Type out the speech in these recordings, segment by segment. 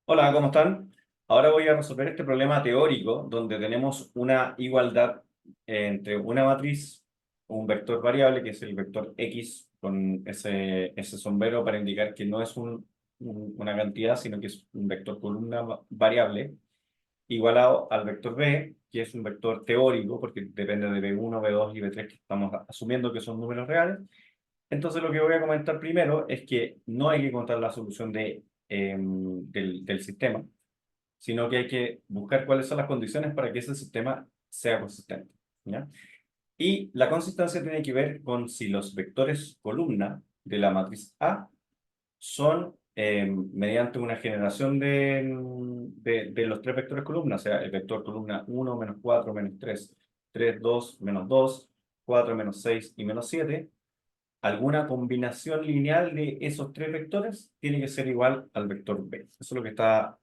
Hola, ¿cómo están? Ahora voy a resolver este problema teórico donde tenemos una igualdad entre una matriz, un vector variable, que es el vector X, con ese sombrero para indicar que no es una cantidad, sino que es un vector columna variable, igualado al vector B, que es un vector teórico, porque depende de B1, B2 y B3, que estamos asumiendo que son números reales. Entonces lo que voy a comentar primero es que no hay que encontrar la solución del sistema, sino que hay que buscar cuáles son las condiciones para que ese sistema sea consistente, ¿ya? Y la consistencia tiene que ver con si los vectores columna de la matriz A son mediante una generación de los tres vectores columna, o sea, el vector columna 1, menos 4, menos 3, 3, 2, menos 2, 4, menos 6 y menos 7. Alguna combinación lineal de esos tres vectores tiene que ser igual al vector B. Eso es lo que está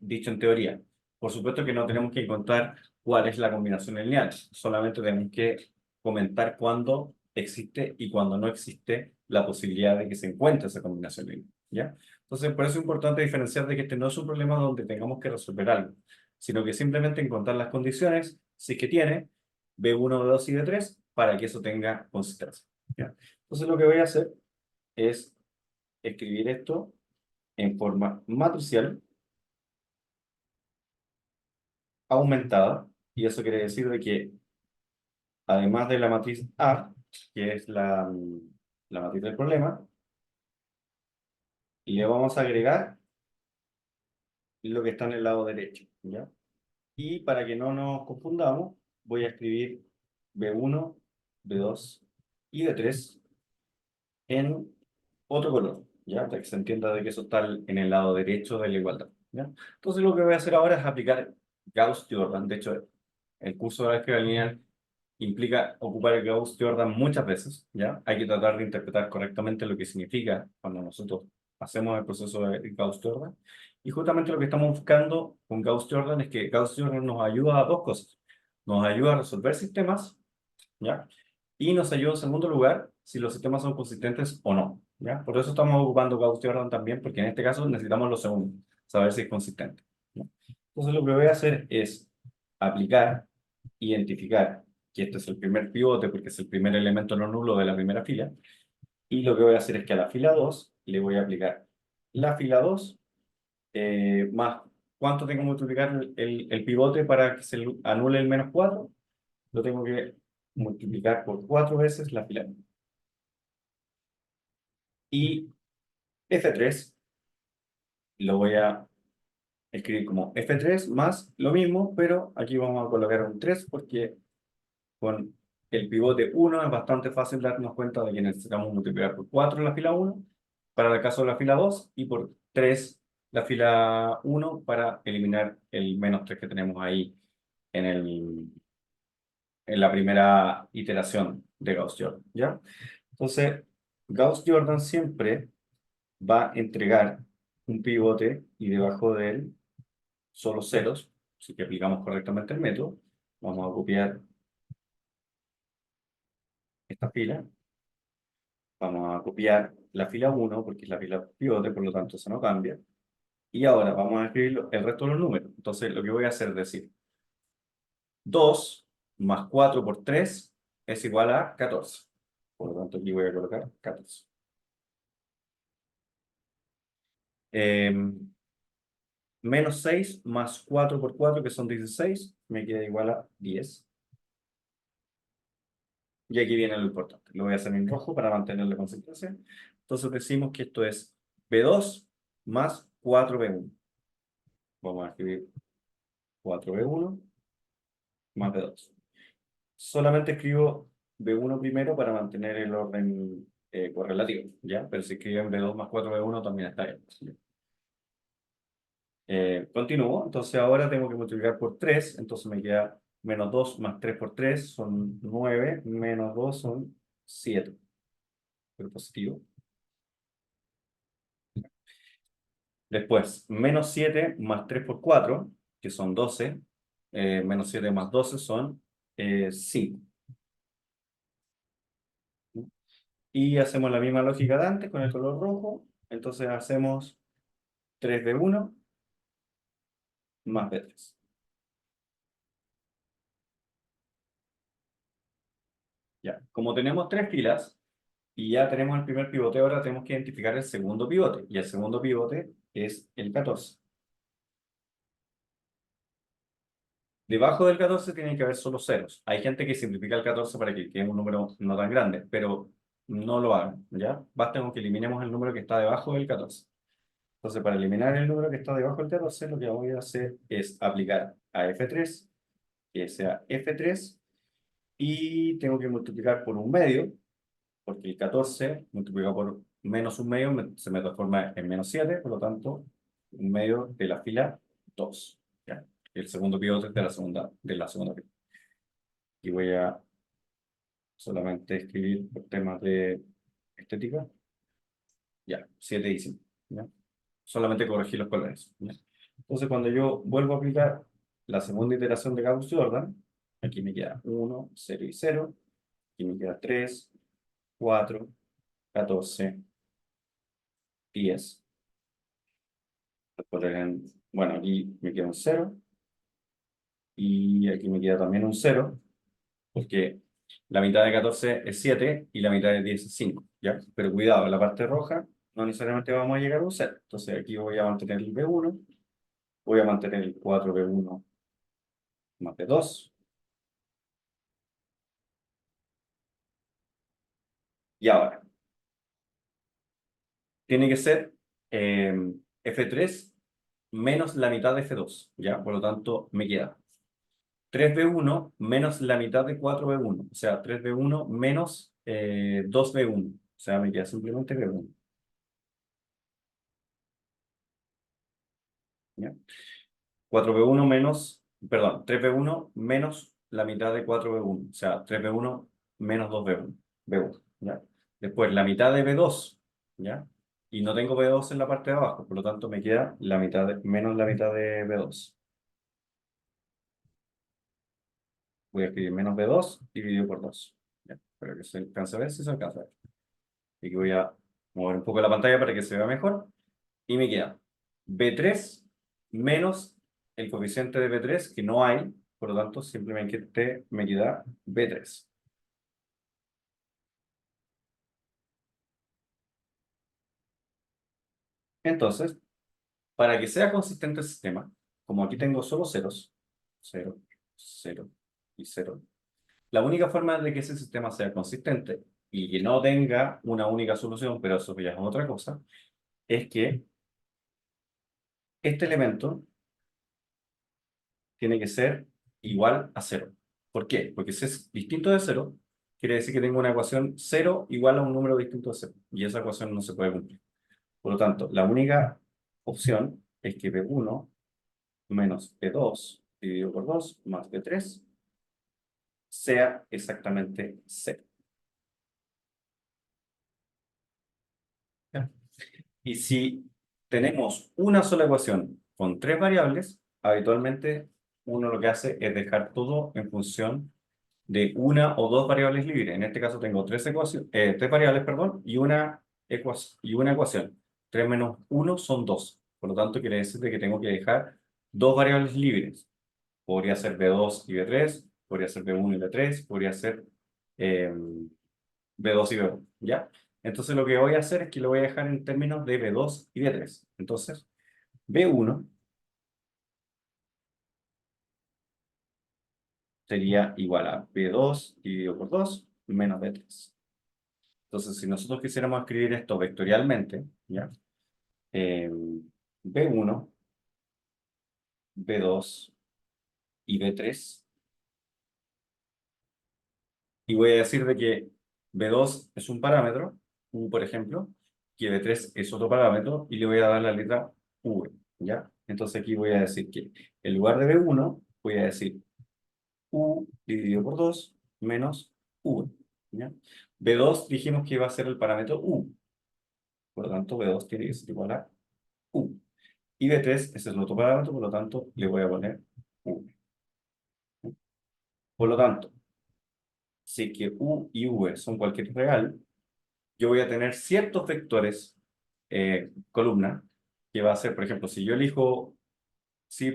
dicho en teoría. Por supuesto que no tenemos que encontrar cuál es la combinación lineal, solamente tenemos que comentar cuándo existe y cuándo no existe la posibilidad de que se encuentre esa combinación lineal, ¿ya? Entonces, por eso es importante diferenciar de que este no es un problema donde tengamos que resolver algo, sino que simplemente encontrar las condiciones, si es que tiene, B1, B2 y B3, para que eso tenga consistencia, ¿ya? Entonces lo que voy a hacer es escribir esto en forma matricial aumentada, y eso quiere decir de que además de la matriz A, que es la matriz del problema, le vamos a agregar lo que está en el lado derecho, ¿ya? Y para que no nos confundamos, voy a escribir B1, B2 y B3 en otro color, ¿ya? Para que se entienda de que eso está en el lado derecho de la igualdad, ¿ya? Entonces lo que voy a hacer ahora es aplicar Gauss-Jordan. De hecho, el curso de álgebra lineal implica ocupar el Gauss-Jordan muchas veces, ¿ya? Hay que tratar de interpretar correctamente lo que significa cuando nosotros hacemos el proceso de Gauss-Jordan. Y justamente lo que estamos buscando con Gauss-Jordan es que Gauss-Jordan nos ayuda a dos cosas. Nos ayuda a resolver sistemas, ¿ya? Y nos ayuda en segundo lugar si los sistemas son consistentes o no, ¿ya? Por eso estamos ocupando Gauss-Jordan también, porque en este caso necesitamos lo segundo, saber si es consistente, ¿ya? Entonces lo que voy a hacer es aplicar, identificar que este es el primer pivote, porque es el primer elemento no nulo de la primera fila, y lo que voy a hacer es que a la fila 2 le voy a aplicar la fila 2 más cuánto tengo que multiplicar el pivote para que se anule el menos 4, lo tengo que multiplicar por 4 veces la fila 1. Y F3 lo voy a escribir como F3 más lo mismo, pero aquí vamos a colocar un 3 porque con el pivote 1 es bastante fácil darnos cuenta de que necesitamos multiplicar por 4 la fila 1 para el caso de la fila 2 y por 3 la fila 1 para eliminar el menos 3 que tenemos ahí en, en la primera iteración de Gauss-Jordan, ¿ya? Entonces, Gauss-Jordan siempre va a entregar un pivote y debajo de él solo ceros, si que aplicamos correctamente el método. Vamos a copiar esta fila, vamos a copiar la fila 1 porque es la fila pivote, por lo tanto eso no cambia. Y ahora vamos a escribir el resto de los números. Entonces lo que voy a hacer es decir, 2 más 4 por 3 es igual a 14. Por lo tanto aquí voy a colocar 14. Menos 6 más 4 por 4 que son 16, me queda igual a 10. Y aquí viene lo importante. Lo voy a hacer en rojo para mantener la consistencia. Entonces decimos que esto es B2 más 4B1. Vamos a escribir 4B1 más B2. Solamente escribo B1 primero para mantener el orden correlativo, ¿ya? Pero si escriben B2 más 4B1 también está bien. Continúo. Entonces ahora tengo que multiplicar por 3. Entonces me queda menos 2 más 3 por 3 son 9. Menos 2 son 7. Pero positivo. Después, menos 7 más 3 por 4 que son 12. Menos 7 más 12 son 5. Y hacemos la misma lógica de antes con el color rojo. Entonces hacemos 3 de 1 más B3. Ya, como tenemos tres filas y ya tenemos el primer pivote, ahora tenemos que identificar el segundo pivote. Y el segundo pivote es el 14. Debajo del 14 tienen que haber solo ceros. Hay gente que simplifica el 14 para que quede un número no tan grande, pero no lo hagan, ¿ya? Basta con que eliminemos el número que está debajo del 14. Entonces, para eliminar el número que está debajo del 14, lo que voy a hacer es aplicar a F3, que sea F3, y tengo que multiplicar por un medio, porque el 14 multiplicado por menos un medio se me transforma en menos 7, por lo tanto, un medio de la fila 2. ¿Ya? El segundo pivote es de la segunda fila. Y voy a solamente escribir por temas de estética. Ya, 7 y 5. ¿Ya? Solamente corregir los colores. ¿Ya? Entonces, cuando yo vuelvo a aplicar la segunda iteración de Gauss-Jordan, aquí me queda 1, 0 y 0. Aquí me queda 3, 4, 14, 10. Bueno, aquí me queda un 0 y aquí me queda también un 0, porque la mitad de 14 es 7 y la mitad de 10 es 5, ¿ya? Pero cuidado, en la parte roja no necesariamente vamos a llegar a un 0. Entonces aquí voy a mantener el B1, voy a mantener el 4B1 más B2, y ahora tiene que ser eh, F3 menos la mitad de F2, ¿ya? Por lo tanto, me queda 3B1 menos la mitad de 4B1, o sea, 3B1 menos 2B1, o sea, me queda simplemente B1. ¿Ya? 4B1 menos, perdón, 3B1 menos la mitad de 4B1, o sea, 3B1 menos 2B1, B1, ¿ya? Después, la mitad de B2, ¿ya? Y no tengo B2 en la parte de abajo, por lo tanto me queda menos la mitad de B2. Voy a escribir menos B2 dividido por 2. ¿Ya? Espero que se alcance a ver si se alcanza a ver. Y que voy a mover un poco la pantalla para que se vea mejor. Y me queda B3 menos el coeficiente de B3, que no hay, por lo tanto, simplemente me queda B3. Entonces, para que sea consistente el sistema, como aquí tengo solo ceros, 0, 0 y 0, la única forma de que ese sistema sea consistente y que no tenga una única solución, pero eso ya es otra cosa, es que este elemento tiene que ser igual a cero. ¿Por qué? Porque si es distinto de cero, quiere decir que tengo una ecuación cero igual a un número distinto de cero. Y esa ecuación no se puede cumplir. Por lo tanto, la única opción es que B1 menos B2 dividido por 2 más B3 sea exactamente cero. ¿Ya? Y si tenemos una sola ecuación con tres variables, habitualmente uno lo que hace es dejar todo en función de una o dos variables libres. En este caso tengo tres variables, perdón, y una ecuación. 3 menos uno son 2. Por lo tanto, quiere decir que tengo que dejar dos variables libres. Podría ser B2 y B3, podría ser B1 y B3, podría ser eh, B2 y B1, ¿ya? Entonces lo que voy a hacer es que lo voy a dejar en términos de B2 y B3. Entonces, B1 sería igual a B2 dividido por 2 menos B3. Entonces, si nosotros quisiéramos escribir esto vectorialmente, ¿ya? Eh, B1, B2 y B3, y voy a decir de que B2 es un parámetro, U por ejemplo, que B3 es otro parámetro, y le voy a dar la letra V, ¿ya? Entonces aquí voy a decir que en lugar de B1, voy a decir U dividido por 2 menos V, ¿ya? B2 dijimos que iba a ser el parámetro U, por lo tanto B2 tiene que ser igual a U. Y B3 es el otro parámetro, por lo tanto, le voy a poner V. Por lo tanto, si que U y V son cualquier real, yo voy a tener ciertos vectores columna, que va a ser, por ejemplo, si yo elijo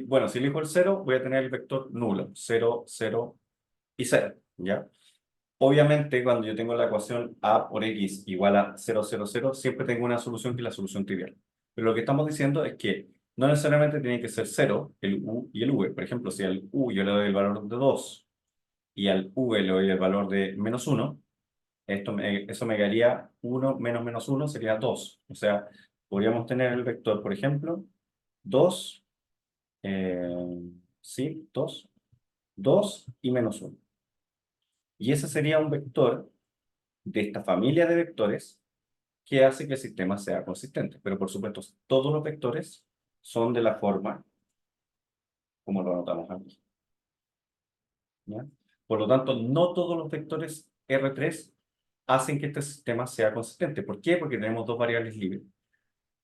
bueno, si elijo el 0, voy a tener el vector nulo, 0, 0 y 0, ¿ya? Obviamente, cuando yo tengo la ecuación a por x igual a 0, 0, 0, siempre tengo una solución que es la solución trivial. Pero lo que estamos diciendo es que no necesariamente tiene que ser 0, el u y el v. Por ejemplo, si al u yo le doy el valor de 2 y al v le doy el valor de -1, eso me daría 1 menos menos 1 sería 2. O sea, podríamos tener el vector, por ejemplo, 2, sí, 2, 2 y -1. Y ese sería un vector de esta familia de vectores que hace que el sistema sea consistente. Pero por supuesto, todos los vectores son de la forma como lo anotamos aquí, ¿ya? Por lo tanto, no todos los vectores R3 hacen que este sistema sea consistente. ¿Por qué? Porque tenemos dos variables libres.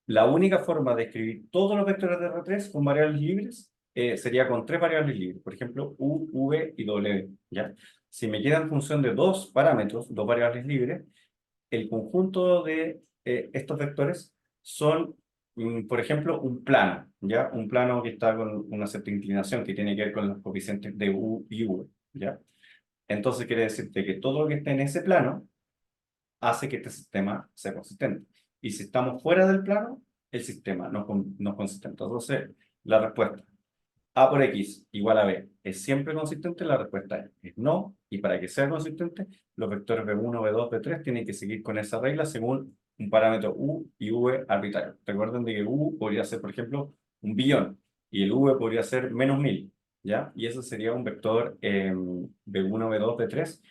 La única forma de escribir todos los vectores de R3 con variables libres sería con tres variables libres. Por ejemplo, U, V y W, ¿ya? Si me queda en función de dos parámetros, dos variables libres, el conjunto de estos vectores son, por ejemplo, un plano, ¿ya? Un plano que está con una cierta inclinación que tiene que ver con los coeficientes de U y V, ¿ya? Entonces quiere decirte que todo lo que esté en ese plano hace que este sistema sea consistente. Y si estamos fuera del plano, el sistema no es consistente. Entonces, la respuesta a por x igual a b es siempre consistente, la respuesta es no, y para que sea consistente, los vectores b1, b2, b3 tienen que seguir con esa regla según un parámetro u y v arbitrario. Recuerden de que u podría ser, por ejemplo, un billón, y el v podría ser -1000, ¿ya? Y eso sería un vector b1, b2, b3,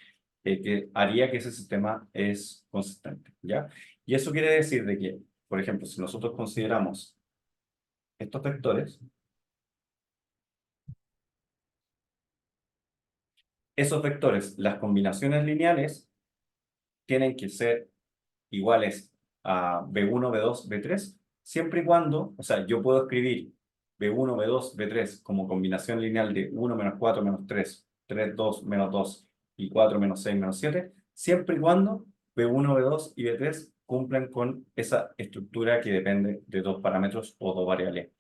que haría que ese sistema es consistente, ¿ya? Y eso quiere decir de que, por ejemplo, si nosotros consideramos estos vectores, esos vectores, las combinaciones lineales, tienen que ser iguales a B1, B2, B3, siempre y cuando, o sea, yo puedo escribir B1, B2, B3 como combinación lineal de 1 menos 4 menos 3, 3, 2 menos 2 y 4 menos 6 menos 7, siempre y cuando B1, B2 y B3 cumplan con esa estructura que depende de dos parámetros o dos variables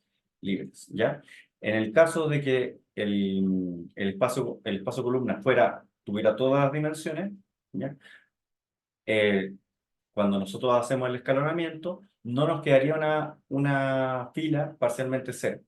libres, ¿ya? En el caso de que el espacio columna tuviera todas las dimensiones, ¿ya? Eh, Cuando nosotros hacemos el escalonamiento, no nos quedaría una fila parcialmente cero.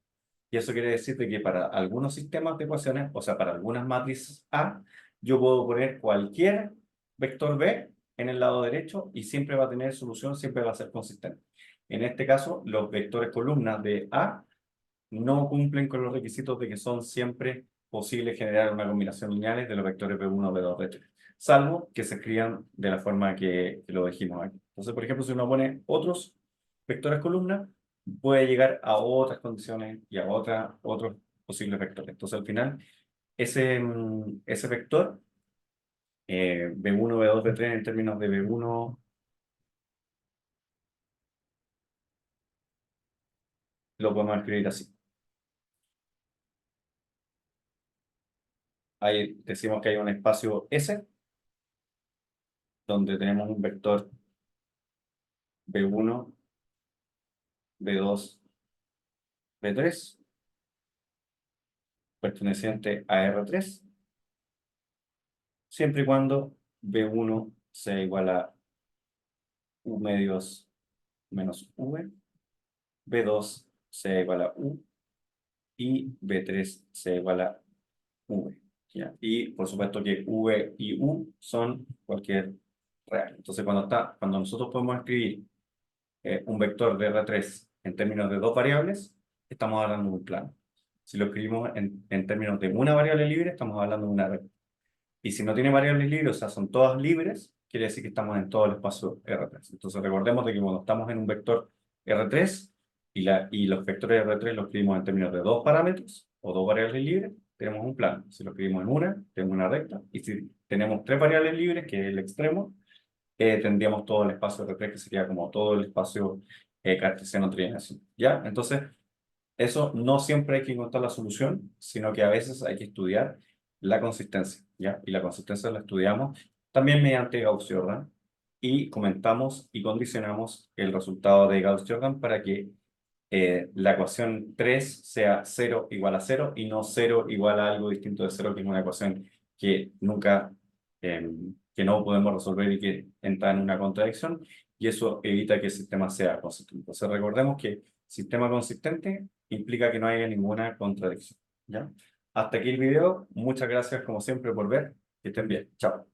Y eso quiere decir de que para algunos sistemas de ecuaciones, o sea, para algunas matrices A, yo puedo poner cualquier vector B en el lado derecho y siempre va a tener solución, siempre va a ser consistente. En este caso, los vectores columnas de A no cumplen con los requisitos de que son siempre posible generar una combinación lineal de los vectores B1, B2, B3, salvo que se escriban de la forma que lo dijimos aquí. Entonces, por ejemplo, si uno pone otros vectores columna, puede llegar a otras condiciones y a otros posibles vectores. Entonces, al final, ese vector, B1, B2, B3, en términos de B1, lo podemos escribir así. Ahí decimos que hay un espacio S, donde tenemos un vector B1, B2, B3, perteneciente a R3, siempre y cuando B1 sea igual a U medios menos V, B2 sea igual a U y B3 sea igual a V, ¿ya? Y por supuesto que V y U son cualquier real. Entonces, cuando nosotros podemos escribir un vector de R3 en términos de dos variables, estamos hablando de un plano. Si lo escribimos en términos de una variable libre, estamos hablando de una red. Y si no tiene variables libres, o sea, son todas libres, quiere decir que estamos en todo el espacio R3. Entonces recordemos de que cuando estamos en un vector R3 y los vectores R3 los escribimos en términos de dos parámetros o dos variables libres, tenemos un plano. Si lo escribimos en una, tenemos una recta. Y si tenemos tres variables libres, que es el extremo, tendríamos todo el espacio R3, que sería como todo el espacio cartesiano tridimensional. ¿Ya? Entonces, eso no siempre hay que encontrar la solución, sino que a veces hay que estudiar la consistencia, ¿ya? Y la consistencia la estudiamos también mediante Gauss-Jordan y comentamos y condicionamos el resultado de Gauss-Jordan para que la ecuación 3 sea 0 igual a 0 y no 0 igual a algo distinto de 0, que es una ecuación que nunca, que no podemos resolver y que entra en una contradicción, y eso evita que el sistema sea consistente. Entonces recordemos que sistema consistente implica que no haya ninguna contradicción, ¿ya? Hasta aquí el video. Muchas gracias como siempre por ver. Que estén bien. Chao.